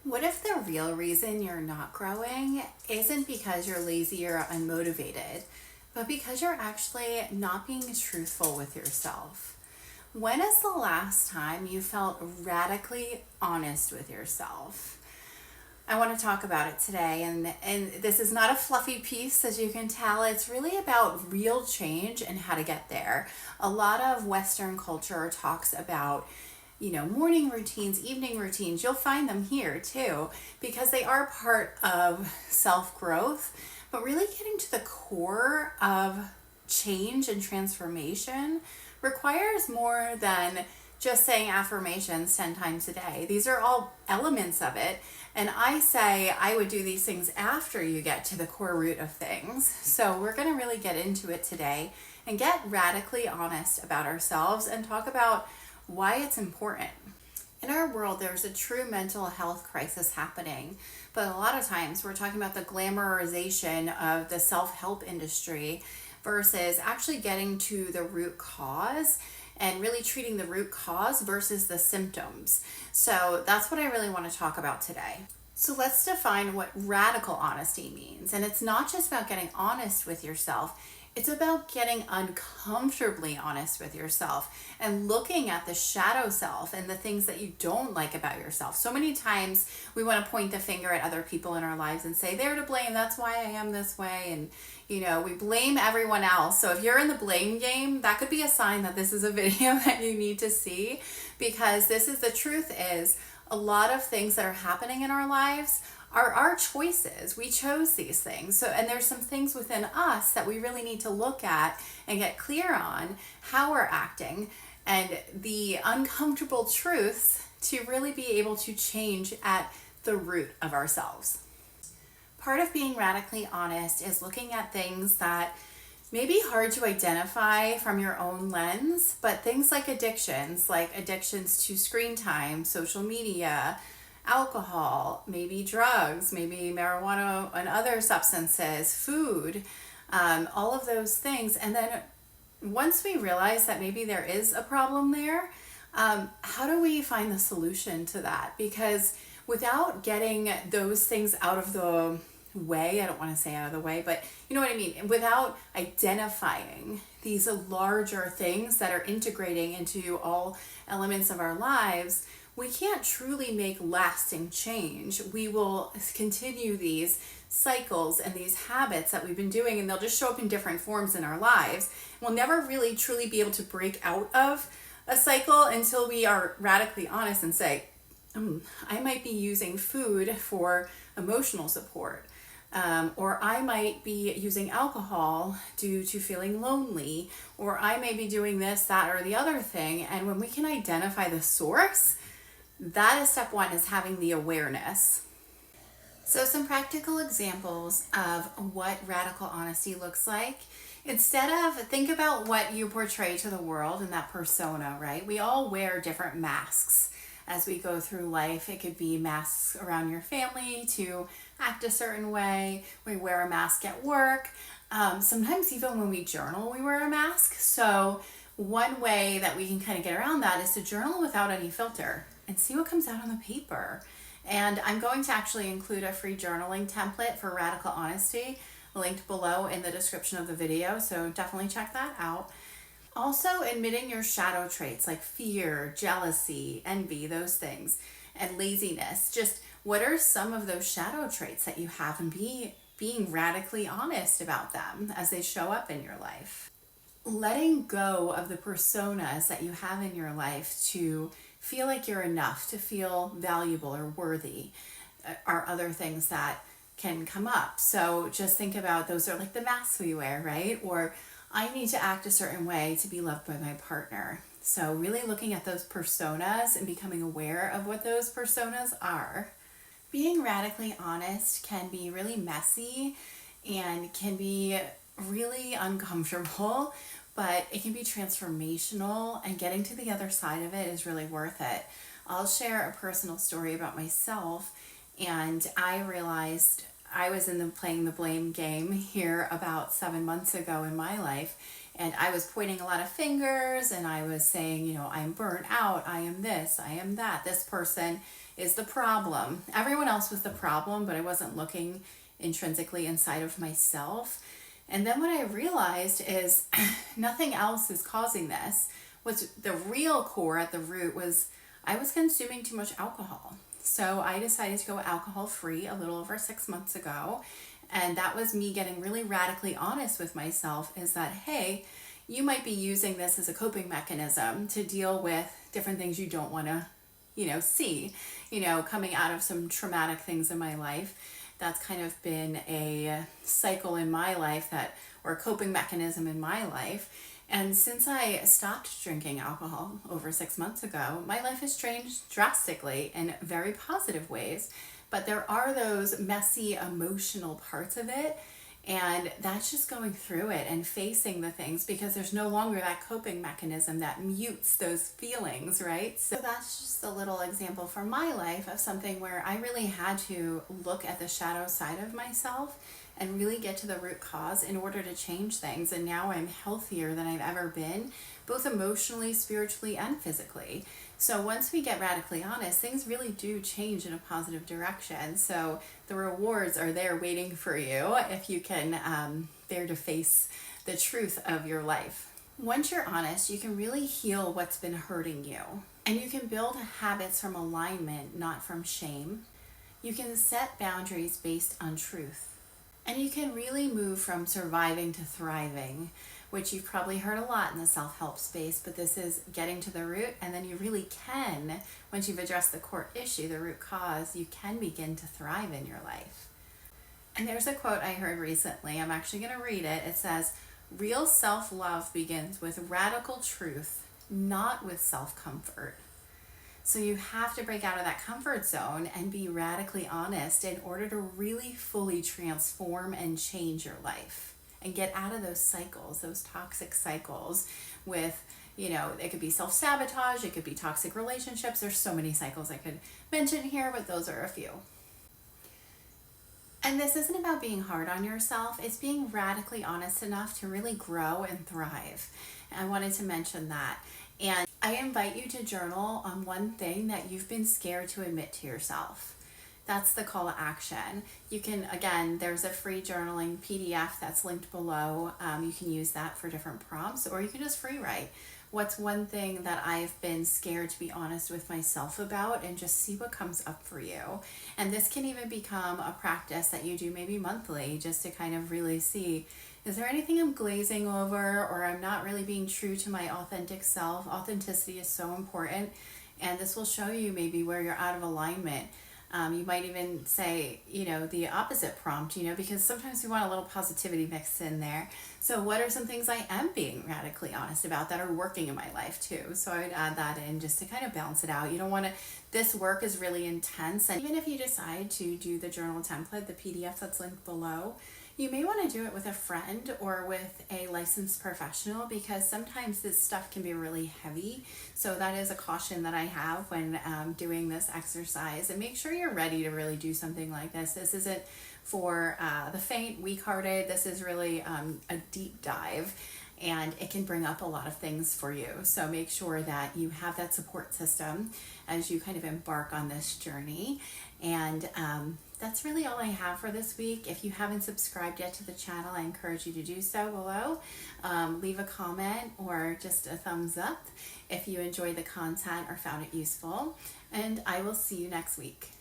What if the real reason you're not growing isn't because you're lazy or unmotivated, but because you're actually not being truthful with yourself? When is the last time you felt radically honest with yourself? I want to talk about it today, and this is not a fluffy piece, as you can tell. It's really about real change and how to get there. A lot of Western culture talks about morning routines, evening routines. You'll find them here too, because they are part of self-growth, but really getting to the core of change and transformation requires more than just saying affirmations 10 times a day. These are all elements of it. And I say I would do these things after you get to the core root of things. So we're going to really get into it today and get radically honest about ourselves and talk about why it's important. In our world, there's a true mental health crisis happening, but a lot of times we're talking about the glamorization of the self-help industry versus actually getting to the root cause and really treating the root cause versus the symptoms. So that's what I really want to talk about today. So let's define what radical honesty means. And it's not just about getting honest with yourself. It's about getting uncomfortably honest with yourself and looking at the shadow self and the things that you don't like about yourself. So many times we want to point the finger at other people in our lives and say, they're to blame, that's why I am this way. And we blame everyone else. So if you're in the blame game, that could be a sign that this is a video that you need to see, because the truth is a lot of things that are happening in our lives are our choices. We chose these things. So, and there's some things within us that we really need to look at and get clear on how we're acting and the uncomfortable truths to really be able to change at the root of ourselves. Part of being radically honest is looking at things that may be hard to identify from your own lens, but things like addictions to screen time, social media, alcohol, maybe drugs, maybe marijuana and other substances, food, all of those things. And then once we realize that maybe there is a problem there, how do we find the solution to that? Because without getting those things out of the way, I don't want to say out of the way, but you know what I mean, without identifying these larger things that are integrating into all elements of our lives, we can't truly make lasting change. We will continue these cycles and these habits that we've been doing, and they'll just show up in different forms in our lives. We'll never really truly be able to break out of a cycle until we are radically honest and say, I might be using food for emotional support. Or I might be using alcohol due to feeling lonely, or I may be doing this, that, or the other thing. And when we can identify the source, that is step one, is having the awareness. So some practical examples of what radical honesty looks like. Instead of, think about what you portray to the world and that persona, right? We all wear different masks as we go through life. It could be masks around your family to act a certain way. We wear a mask at work. Sometimes even when we journal, we wear a mask. So one way that we can kind of get around that is to journal without any filter and see what comes out on the paper. And I'm going to actually include a free journaling template for radical honesty linked below in the description of the video. So definitely check that out. Also, admitting your shadow traits like fear, jealousy, envy, those things, and laziness. Just what are some of those shadow traits that you have, and being radically honest about them as they show up in your life. Letting go of the personas that you have in your life to feel like you're enough, to feel valuable or worthy, are other things that can come up. So just think about, those are like the masks we wear, right? Or I need to act a certain way to be loved by my partner. So really looking at those personas and becoming aware of what those personas are. Being radically honest can be really messy and can be really uncomfortable, but it can be transformational, and getting to the other side of it is really worth it. I'll share a personal story about myself, and I realized I was playing the blame game here about 7 months ago in my life, and I was pointing a lot of fingers, and I was saying, I'm burnt out, I am this, I am that, this person is the problem. Everyone else was the problem, but I wasn't looking intrinsically inside of myself. And then what I realized is nothing else is causing this. What's the real core at the root was I was consuming too much alcohol. So I decided to go alcohol free a little over 6 months ago. And that was me getting really radically honest with myself, is that, hey, you might be using this as a coping mechanism to deal with different things you don't want to, see, coming out of some traumatic things in my life. That's kind of been a cycle in my life or a coping mechanism in my life. And since I stopped drinking alcohol over 6 months ago, my life has changed drastically in very positive ways. But there are those messy emotional parts of it. And that's just going through it and facing the things, because there's no longer that coping mechanism that mutes those feelings, right? So that's just a little example from my life of something where I really had to look at the shadow side of myself and really get to the root cause in order to change things. And now I'm healthier than I've ever been, both emotionally, spiritually, and physically. So once we get radically honest, things really do change in a positive direction. So the rewards are there waiting for you if you can dare to face the truth of your life. Once you're honest, you can really heal what's been hurting you. And you can build habits from alignment, not from shame. You can set boundaries based on truth. And you can really move from surviving to thriving, which you've probably heard a lot in the self-help space, but this is getting to the root, and then you really can, once you've addressed the core issue, the root cause, you can begin to thrive in your life. And there's a quote I heard recently. I'm actually going to read it. It says, "Real self-love begins with radical truth, not with self-comfort." So you have to break out of that comfort zone and be radically honest in order to really fully transform and change your life and get out of those cycles, those toxic cycles with, it could be self-sabotage, it could be toxic relationships. There's so many cycles I could mention here, but those are a few. And this isn't about being hard on yourself. It's being radically honest enough to really grow and thrive. And I wanted to mention that. And I invite you to journal on one thing that you've been scared to admit to yourself. That's the call to action. You can, again, there's a free journaling PDF that's linked below. You can use that for different prompts, or you can just free write. What's one thing that I've been scared to be honest with myself about, and just see what comes up for you. And this can even become a practice that you do maybe monthly, just to kind of really see, is there anything I'm glazing over, or I'm not really being true to my authentic self? Authenticity is so important, and this will show you maybe where you're out of alignment. You might even say, the opposite prompt, because sometimes we want a little positivity mixed in there. So what are some things I am being radically honest about that are working in my life too? So I would add that in just to kind of balance it out. You don't want to, this work is really intense. And even if you decide to do the journal template, the PDF that's linked below, you may want to do it with a friend or with a licensed professional, because sometimes this stuff can be really heavy. So that is a caution that I have when doing this exercise. And make sure you're ready to really do something like this. This isn't for the faint, weak-hearted. This is really a deep dive, and it can bring up a lot of things for you. So make sure that you have that support system as you kind of embark on this journey. And that's really all I have for this week. If you haven't subscribed yet to the channel, I encourage you to do so below. Leave a comment or just a thumbs up if you enjoyed the content or found it useful. And I will see you next week.